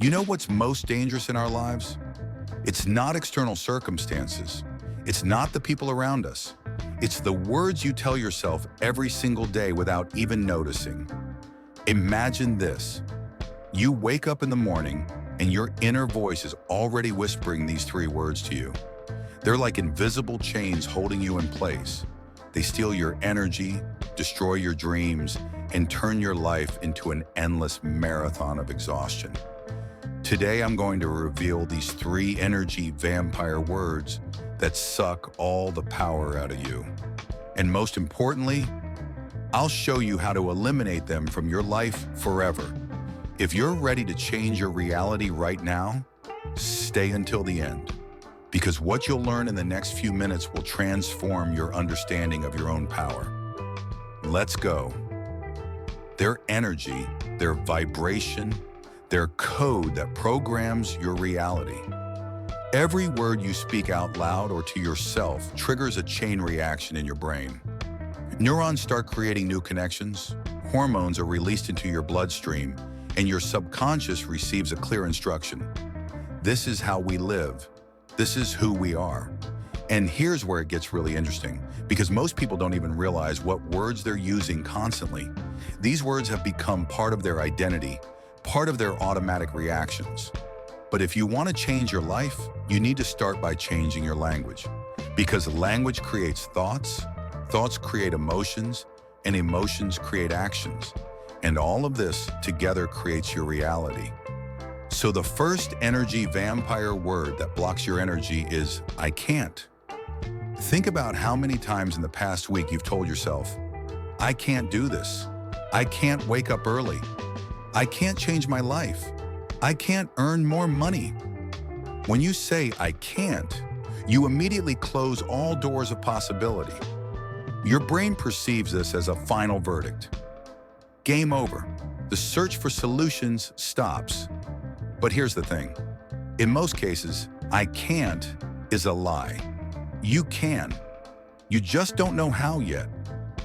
You know what's most dangerous in our lives? It's not external circumstances. It's not the people around us. It's the words you tell yourself every single day without even noticing. Imagine this. You wake up in the morning and your inner voice is already whispering these three words to you. They're like invisible chains holding you in place. They steal your energy, destroy your dreams, and turn your life into an endless marathon of exhaustion. Today, I'm going to reveal these three energy vampire words that suck all the power out of you. And most importantly, I'll show you how to eliminate them from your life forever. If you're ready to change your reality right now, stay until the end, because what you'll learn in the next few minutes will transform your understanding of your own power. Let's go. Their energy, their vibration, their code that programs your reality. Every word you speak out loud or to yourself triggers a chain reaction in your brain. Neurons start creating new connections, hormones are released into your bloodstream, and your subconscious receives a clear instruction. This is how we live. This is who we are. And here's where it gets really interesting, because most people don't even realize what words they're using constantly. These words have become part of their identity, part of their automatic reactions. But if you want to change your life, you need to start by changing your language. Because language creates thoughts, thoughts create emotions, and emotions create actions. And all of this together creates your reality. So the first energy vampire word that blocks your energy is I can't. Think about how many times in the past week you've told yourself, I can't do this. I can't wake up early. I can't change my life. I can't earn more money. When you say I can't, you immediately close all doors of possibility. Your brain perceives this as a final verdict. Game over. The search for solutions stops. But here's the thing. In most cases, I can't is a lie. You can. You just don't know how yet,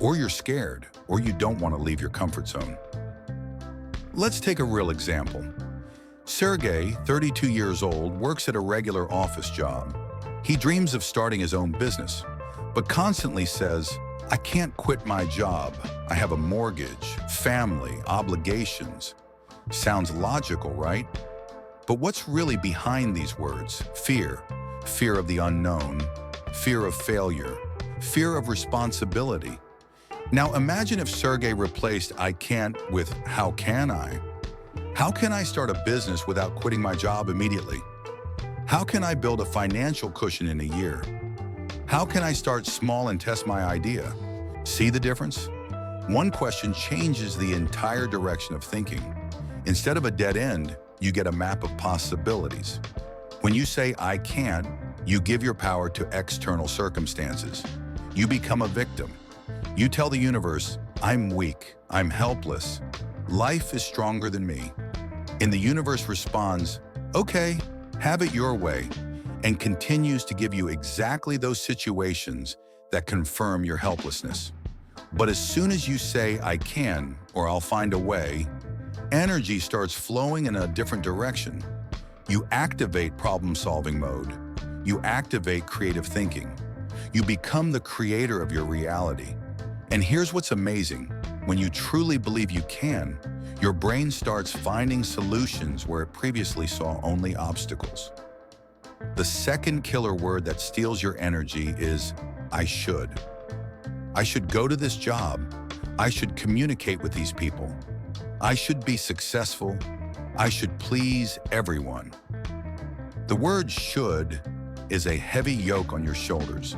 or you're scared, or you don't want to leave your comfort zone. Let's take a real example. Sergey, 32 years old, works at a regular office job. He dreams of starting his own business, but constantly says, I can't quit my job. I have a mortgage, family, obligations. Sounds logical, right? But what's really behind these words? Fear. Fear of the unknown. Fear of failure. Fear of responsibility. Now imagine if Sergey replaced I can't with how can I? How can I start a business without quitting my job immediately? How can I build a financial cushion in a year? How can I start small and test my idea? See the difference? One question changes the entire direction of thinking. Instead of a dead end, you get a map of possibilities. When you say I can't, you give your power to external circumstances. You become a victim. You tell the universe, I'm weak, I'm helpless. Life is stronger than me. And the universe responds, okay, have it your way, and continues to give you exactly those situations that confirm your helplessness. But as soon as you say, I can, or I'll find a way, energy starts flowing in a different direction. You activate problem-solving mode. You activate creative thinking. You become the creator of your reality. And here's what's amazing. When you truly believe you can, your brain starts finding solutions where it previously saw only obstacles. The second killer word that steals your energy is I should. I should go to this job. I should communicate with these people. I should be successful. I should please everyone. The word should is a heavy yoke on your shoulders.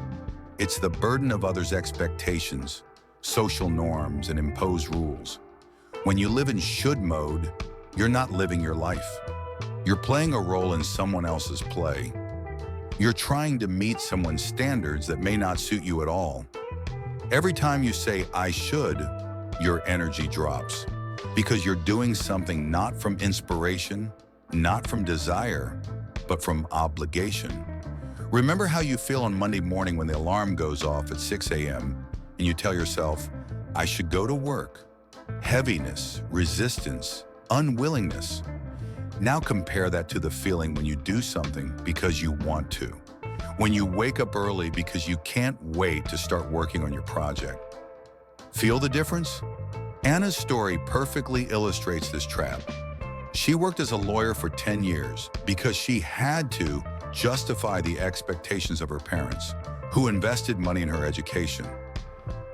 It's the burden of others' expectations, social norms, and imposed rules. When you live in should mode, you're not living your life. You're playing a role in someone else's play. You're trying to meet someone's standards that may not suit you at all. Every time you say, I should, your energy drops because you're doing something not from inspiration, not from desire, but from obligation. Remember how you feel on Monday morning when the alarm goes off at 6 a.m. and you tell yourself, I should go to work. Heaviness, resistance, unwillingness. Now compare that to the feeling when you do something because you want to. When you wake up early because you can't wait to start working on your project. Feel the difference? Anna's story perfectly illustrates this trap. She worked as a lawyer for 10 years because she had to justify the expectations of her parents, who invested money in her education.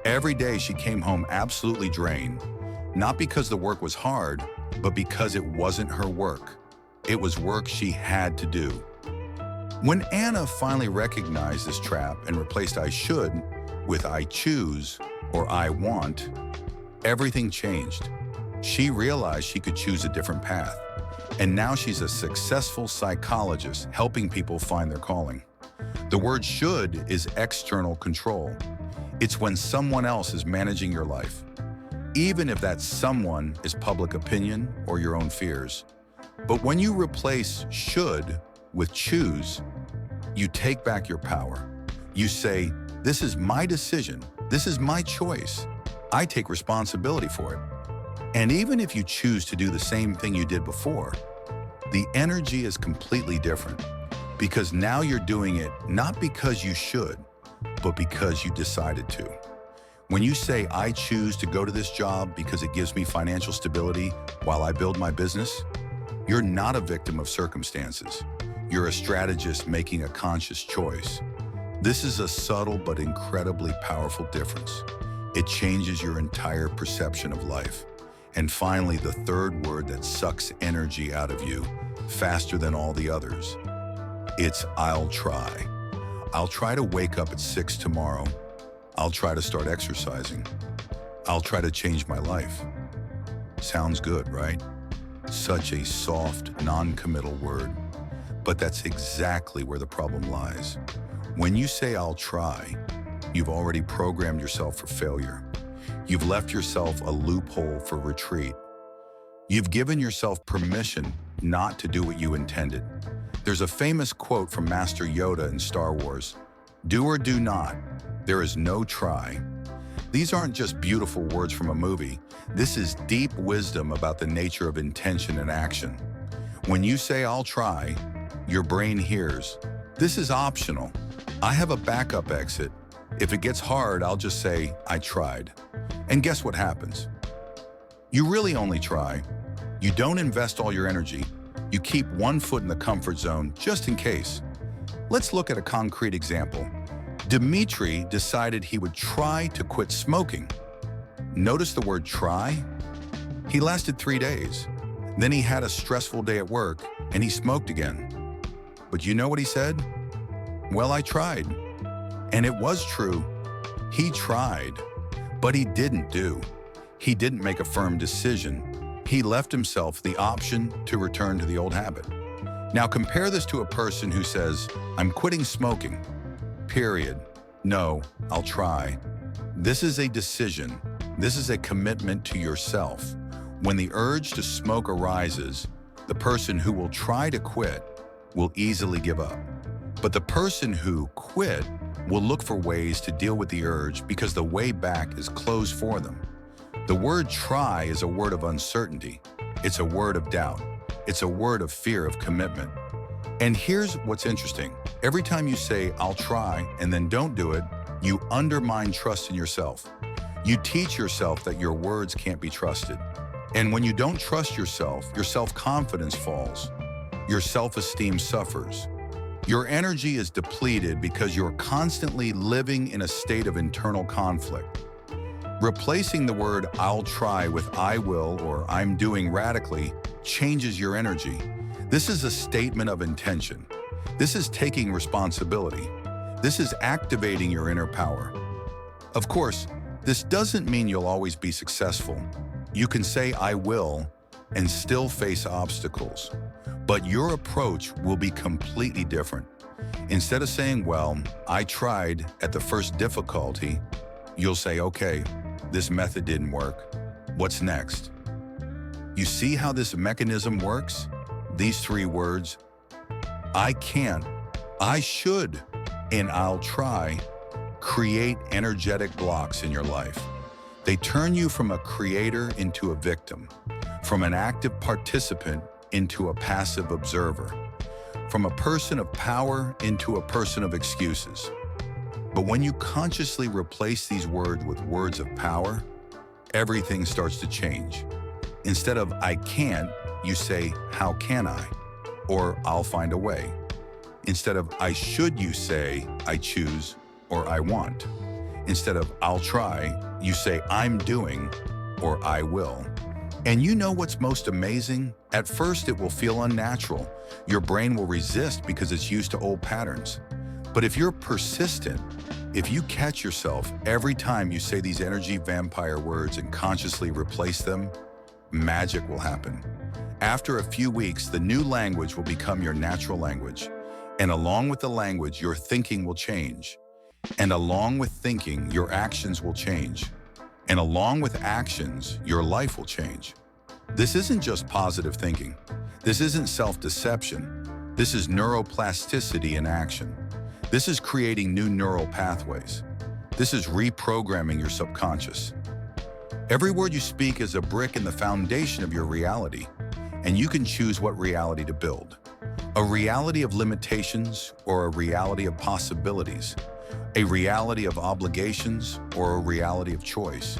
Every day she came home absolutely drained, not because the work was hard, but because it wasn't her work. It was work she had to do. When Anna finally recognized this trap and replaced "I should" with "I choose" or "I want," everything changed. She realized she could choose a different path, and now she's a successful psychologist helping people find their calling. The word "should" is external control. It's when someone else is managing your life, even if that someone is public opinion or your own fears. But when you replace "should" with "choose," you take back your power. You say, "This is my decision. This is my choice. I take responsibility for it." And even if you choose to do the same thing you did before, the energy is completely different, because now you're doing it not because you should, but because you decided to. When you say, "I choose to go to this job because it gives me financial stability while I build my business," you're not a victim of circumstances. You're a strategist making a conscious choice. This is a subtle but incredibly powerful difference. It changes your entire perception of life. And finally, the third word that sucks energy out of you faster than all the others. It's "I'll try." I'll try to wake up at 6 tomorrow. I'll try to start exercising. I'll try to change my life. Sounds good, right? Such a soft, non-committal word. But that's exactly where the problem lies. When you say "I'll try," you've already programmed yourself for failure. You've left yourself a loophole for retreat. You've given yourself permission not to do what you intended. There's a famous quote from Master Yoda in Star Wars: "Do or do not. There is no try." These aren't just beautiful words from a movie. This is deep wisdom about the nature of intention and action. When you say "I'll try," your brain hears, "This is optional. I have a backup exit. If it gets hard, I'll just say, I tried." And guess what happens? You really only try. You don't invest all your energy. You keep one foot in the comfort zone just in case. Let's look at a concrete example. Dmitry decided he would try to quit smoking. Notice the word "try"? He lasted 3 days. Then he had a stressful day at work and he smoked again. But you know what he said? "Well, I tried." And it was true. He tried, but he didn't do. He didn't make a firm decision. He left himself the option to return to the old habit. Now compare this to a person who says, "I'm quitting smoking. Period. No, I'll try." This is a decision. This is a commitment to yourself. When the urge to smoke arises, the person who will try to quit will easily give up. But the person who quit will look for ways to deal with the urge because the way back is closed for them. The word "try" is a word of uncertainty. It's a word of doubt. It's a word of fear of commitment. And here's what's interesting. Every time you say "I'll try" and then don't do it, you undermine trust in yourself. You teach yourself that your words can't be trusted. And when you don't trust yourself, your self-confidence falls. Your self-esteem suffers. Your energy is depleted because you're constantly living in a state of internal conflict. Replacing the word "I'll try" with "I will" or "I'm doing" radically changes your energy. This is a statement of intention. This is taking responsibility. This is activating your inner power. Of course, this doesn't mean you'll always be successful. You can say "I will" and still face obstacles. But your approach will be completely different. Instead of saying, "Well, I tried" at the first difficulty, you'll say, "Okay, this method didn't work. What's next?" You see how this mechanism works? These 3 words, "I can't," "I should," and "I'll try," create energetic blocks in your life. They turn you from a creator into a victim, from an active participant into a passive observer, from a person of power into a person of excuses. But when you consciously replace these words with words of power, everything starts to change. Instead of "I can't," you say "How can I?" or "I'll find a way." Instead of "I should," you say "I choose" or "I want." Instead of "I'll try," you say "I'm doing" or "I will." And you know what's most amazing? At first, it will feel unnatural. Your brain will resist because it's used to old patterns. But if you're persistent, if you catch yourself every time you say these energy vampire words and consciously replace them, magic will happen. After a few weeks, the new language will become your natural language. And along with the language, your thinking will change. And along with thinking, your actions will change. And along with actions, your life will change. This isn't just positive thinking. This isn't self-deception. This is neuroplasticity in action. This is creating new neural pathways. This is reprogramming your subconscious. Every word you speak is a brick in the foundation of your reality, and you can choose what reality to build. A reality of limitations or a reality of possibilities. A reality of obligations or a reality of choice.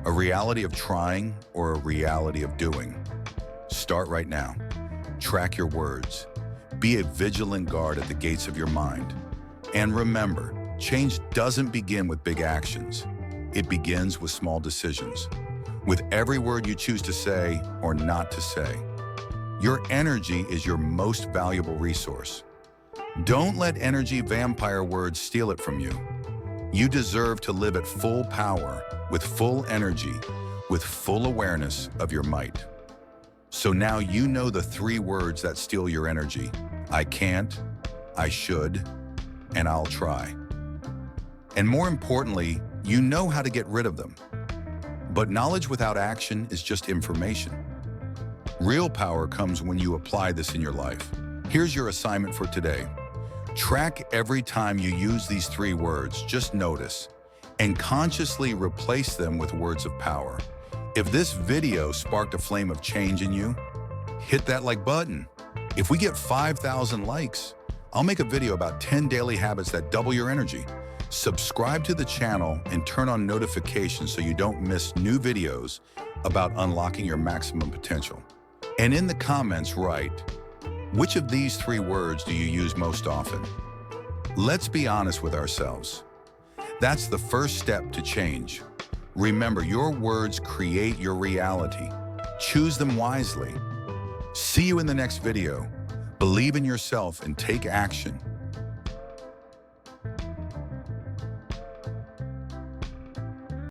A reality of trying or a reality of doing. Start right now. Track your words. Be a vigilant guard at the gates of your mind. And remember, change doesn't begin with big actions. It begins with small decisions. With every word you choose to say or not to say. Your energy is your most valuable resource. Don't let energy vampire words steal it from you. You deserve to live at full power, with full energy, with full awareness of your might. So now you know the 3 words that steal your energy. I can't, I should, and I'll try. And more importantly, you know how to get rid of them. But knowledge without action is just information. Real power comes when you apply this in your life. Here's your assignment for today. Track every time you use these 3 words, just notice, and consciously replace them with words of power. If this video sparked a flame of change in you, hit that like button. If we get 5,000 likes, I'll make a video about 10 daily habits that double your energy. Subscribe to the channel and turn on notifications so you don't miss new videos about unlocking your maximum potential. And in the comments, write, which of these 3 words do you use most often? Let's be honest with ourselves. That's the first step to change. Remember, your words create your reality. Choose them wisely. See you in the next video. Believe in yourself and take action.